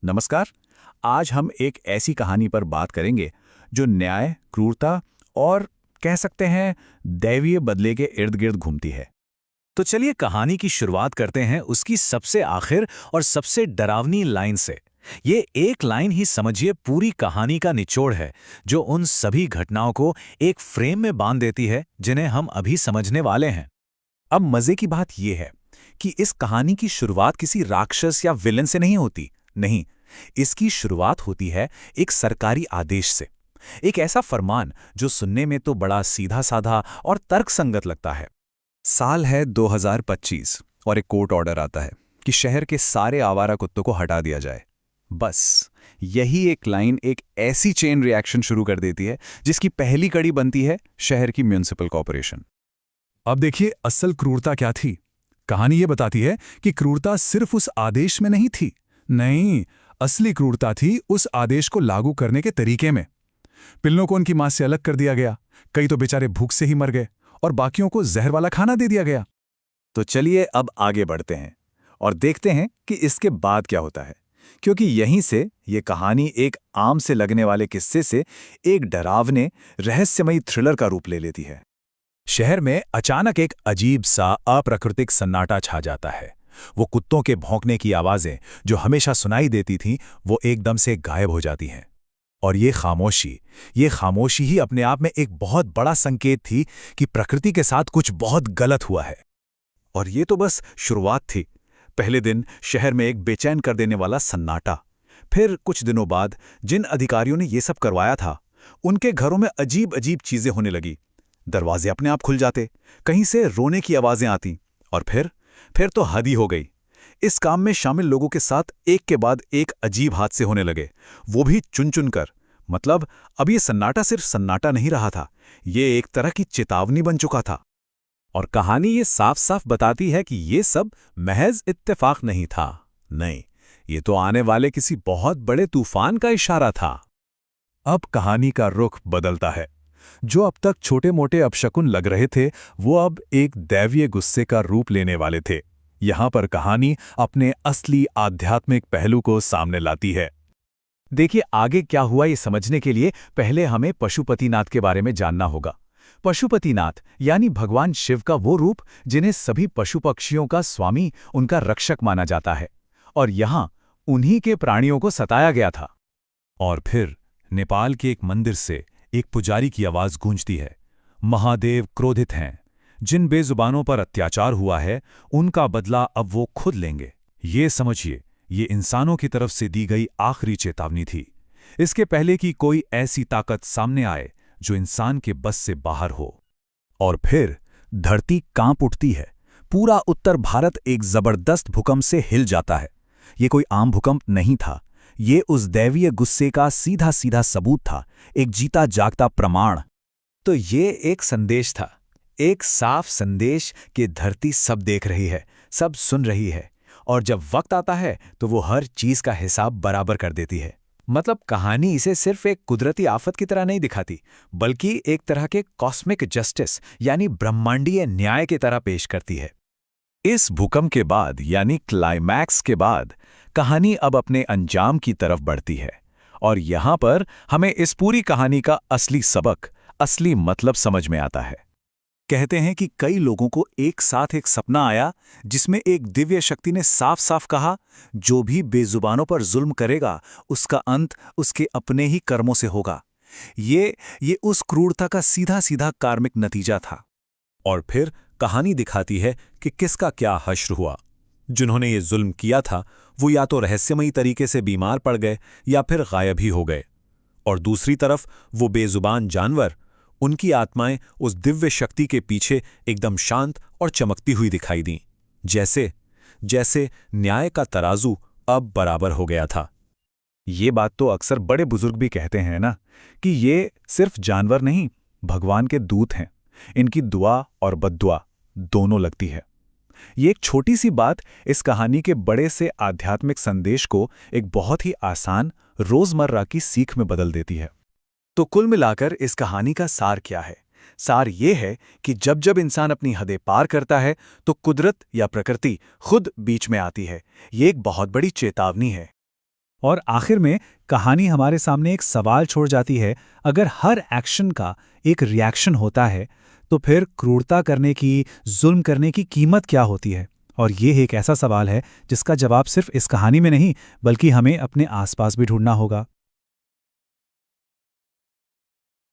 नमस्कार। आज हम एक ऐसी कहानी पर बात करेंगे जो न्याय, क्रूरता और कह सकते हैं दैवीय बदले के इर्द गिर्द घूमती है। तो चलिए कहानी की शुरुआत करते हैं उसकी सबसे आखिर और सबसे डरावनी लाइन से। ये एक लाइन ही समझिए पूरी कहानी का निचोड़ है, जो उन सभी घटनाओं को एक फ्रेम में बांध देती है जिन्हें हम अभी समझने वाले हैं। अब मजे की बात यह है कि इस कहानी की शुरुआत किसी राक्षस या विलन से नहीं होती। नहीं, इसकी शुरुआत होती है एक सरकारी आदेश से। एक ऐसा फरमान जो सुनने में तो बड़ा सीधा साधा और तर्कसंगत लगता है। साल है 2025 और एक कोर्ट ऑर्डर आता है कि शहर के सारे आवारा कुत्तों को हटा दिया जाए। बस यही एक लाइन एक ऐसी चेन रिएक्शन शुरू कर देती है जिसकी पहली कड़ी बनती है शहर की म्युनिसिपल कॉर्पोरेशन। अब देखिए असल क्रूरता क्या थी। कहानी ये बताती है कि क्रूरता सिर्फ उस आदेश में नहीं थी। नहीं, असली क्रूरता थी उस आदेश को लागू करने के तरीके में। पिल्लों को उनकी मां से अलग कर दिया गया, कई तो बेचारे भूख से ही मर गए और बाकियों को जहर वाला खाना दे दिया गया। तो चलिए अब आगे बढ़ते हैं और देखते हैं कि इसके बाद क्या होता है, क्योंकि यहीं से ये कहानी एक आम से लगने वाले किस्से से एक डरावने, रहस्यमयी थ्रिलर का रूप ले लेती है। शहर में अचानक एक अजीब सा अप्राकृतिक सन्नाटा छा जाता है। वो कुत्तों के भौंकने की आवाजें जो हमेशा सुनाई देती थीं, वो एकदम से गायब हो जाती हैं। और ये खामोशी ही अपने आप में एक बहुत बड़ा संकेत थी कि प्रकृति के साथ कुछ बहुत गलत हुआ है। और ये तो बस शुरुआत थी। पहले दिन शहर में एक बेचैन कर देने वाला सन्नाटा। फिर कुछ दिनों बाद जिन अधिकारियों ने ये सब करवाया था, उनके घरों में अजीब अजीब चीजें होने लगी। दरवाजे अपने आप खुल जाते, कहीं से रोने की आवाजें आती, और फिर तो हद ही हो गई। इस काम में शामिल लोगों के साथ एक के बाद एक अजीब हादसे होने लगे, वो भी चुन चुन कर। मतलब अब ये सन्नाटा सिर्फ सन्नाटा नहीं रहा था, ये एक तरह की चेतावनी बन चुका था। और कहानी ये साफ साफ बताती है कि ये सब महज इत्तेफाक नहीं था। नहीं, ये तो आने वाले किसी बहुत बड़े तूफान का इशारा था। अब कहानी का रुख बदलता है। जो अब तक छोटे मोटे अपशकुन लग रहे थे, वो अब एक दैवीय गुस्से का रूप लेने वाले थे। यहां पर कहानी अपने असली आध्यात्मिक पहलू को सामने लाती है। देखिए आगे क्या हुआ ये समझने के लिए पहले हमें पशुपतिनाथ के बारे में जानना होगा। पशुपतिनाथ यानी भगवान शिव का वो रूप जिन्हें सभी पशु पक्षियों का स्वामी, उनका रक्षक माना जाता है। और यहां उन्हीं के प्राणियों को सताया गया था। और फिर नेपाल के एक मंदिर से एक पुजारी की आवाज गूंजती है, महादेव क्रोधित हैं। जिन बेजुबानों पर अत्याचार हुआ है, उनका बदला अब वो खुद लेंगे। ये समझिए, ये इंसानों की तरफ से दी गई आखिरी चेतावनी थी। इसके पहले कि कोई ऐसी ताकत सामने आए जो इंसान के बस से बाहर हो। और फिर धरती कांप उठती है। पूरा उत्तर भारत एक जबरदस्त भूकंप से हिल जाता है। ये कोई आम भूकंप नहीं था, ये उस दैवीय गुस्से का सीधा सीधा सबूत था, एक जीता जागता प्रमाण। तो ये एक संदेश था, एक साफ संदेश कि धरती सब देख रही है, सब सुन रही है, और जब वक्त आता है तो वो हर चीज का हिसाब बराबर कर देती है। मतलब कहानी इसे सिर्फ एक कुदरती आफत की तरह नहीं दिखाती, बल्कि एक तरह के कॉस्मिक जस्टिस यानी ब्रह्मांडीय न्याय की तरह पेश करती है। इस भूकंप के बाद यानी क्लाइमैक्स के बाद कहानी अब अपने अंजाम की तरफ बढ़ती है। और यहां पर हमें इस पूरी कहानी का असली सबक, असली मतलब समझ में आता है। कहते हैं कि कई लोगों को एक साथ एक सपना आया जिसमें एक दिव्य शक्ति ने साफ साफ कहा, जो भी बेजुबानों पर जुल्म करेगा उसका अंत उसके अपने ही कर्मों से होगा। ये उस क्रूरता का सीधा सीधा कार्मिक नतीजा था। और फिर कहानी दिखाती है कि किसका क्या हश्र हुआ। जिन्होंने ये जुल्म किया था वो या तो रहस्यमयी तरीके से बीमार पड़ गए या फिर गायब ही हो गए। और दूसरी तरफ वो बेजुबान जानवर, उनकी आत्माएं उस दिव्य शक्ति के पीछे एकदम शांत और चमकती हुई दिखाई दीं, जैसे न्याय का तराजू अब बराबर हो गया था। ये बात तो अक्सर बड़े बुजुर्ग भी कहते हैं ना, कि ये सिर्फ जानवर नहीं, भगवान के दूत हैं। इनकी दुआ और बद्दुआ दोनों लगती है। ये एक छोटी सी बात इस कहानी के बड़े से आध्यात्मिक संदेश को एक बहुत ही आसान रोजमर्रा की सीख में बदल देती है। तो कुल मिलाकर इस कहानी का सार क्या है? सार ये है कि जब जब इंसान अपनी हदें पार करता है तो कुदरत या प्रकृति खुद बीच में आती है। ये एक बहुत बड़ी चेतावनी है। और आखिर में कहानी हमारे सामने एक सवाल छोड़ जाती है, अगर हर एक्शन का एक रिएक्शन होता है तो फिर क्रूरता करने की, जुल्म करने की कीमत क्या होती है? और ये एक ऐसा सवाल है जिसका जवाब सिर्फ इस कहानी में नहीं, बल्कि हमें अपने आसपास भी ढूंढना होगा।